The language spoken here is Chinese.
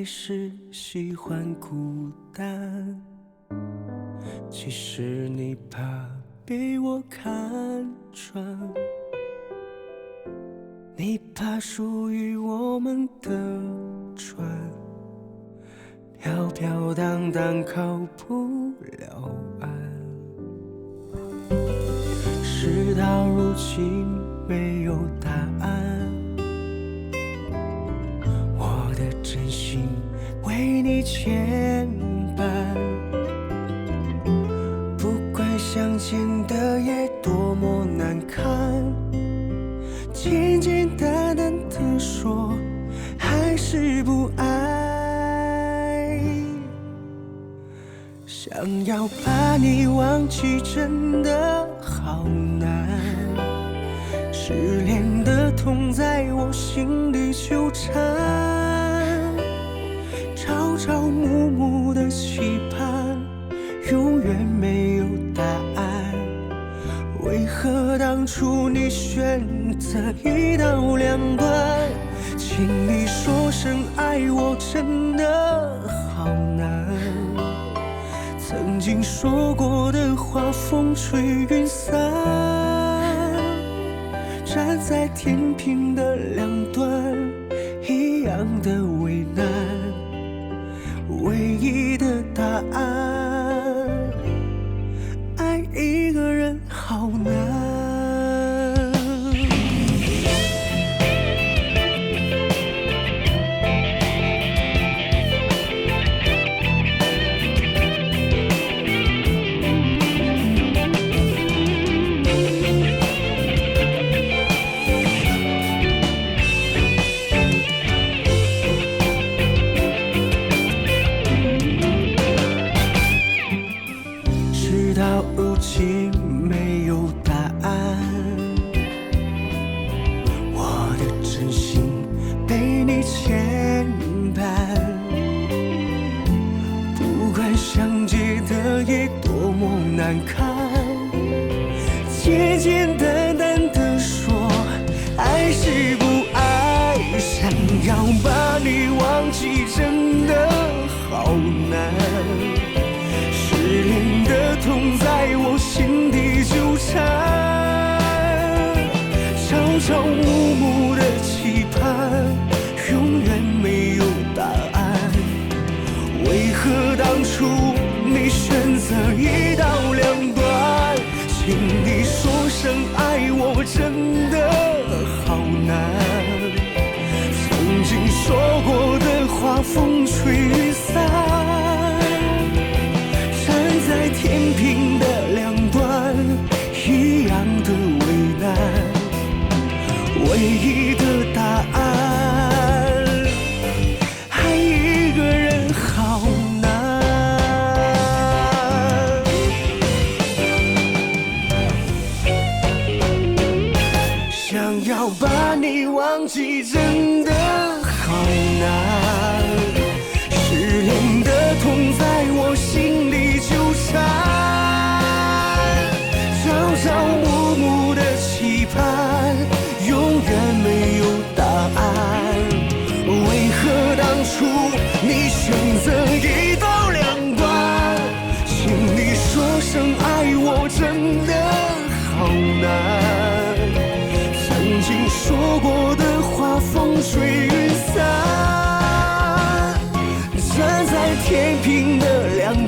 还是喜欢孤单？其实你怕被我看穿，你怕属于我们的船飘飘荡荡靠不了岸。事到如今没有答案，我的真心为你牵绊，不管相见的夜多么难堪，简简单单的说还是不爱。想要把你忘记真的好难，失恋的痛在我心里纠缠，朝朝暮暮的期盼永远没有答案。为何当初你选择一刀两断？请你说声爱我真的好难，曾经说过的话风吹云散，站在天平的两端一样的为难，唯一的答案，爱一个人好难。事到如今没有答案，我的真心被你牵绊，不管相见的夜多么难堪，简简单单的说还是不爱。想要把你忘记真的好难，失恋的痛在我心底纠缠，朝朝暮暮的期盼永远没有答案。为何当初你选择一刀两断？请你说声爱我真的好难，曾经说过的话风吹云散，在天平的两端一样的为难，唯一的答案，爱一个人好难。想要把你忘记真的好难，失恋的痛在我心里纠缠，朝朝暮暮的期盼永远没有答案。为何当初你选择一刀两断？请你说声爱我真的好难，曾经说过的话风吹云散，站在天平的两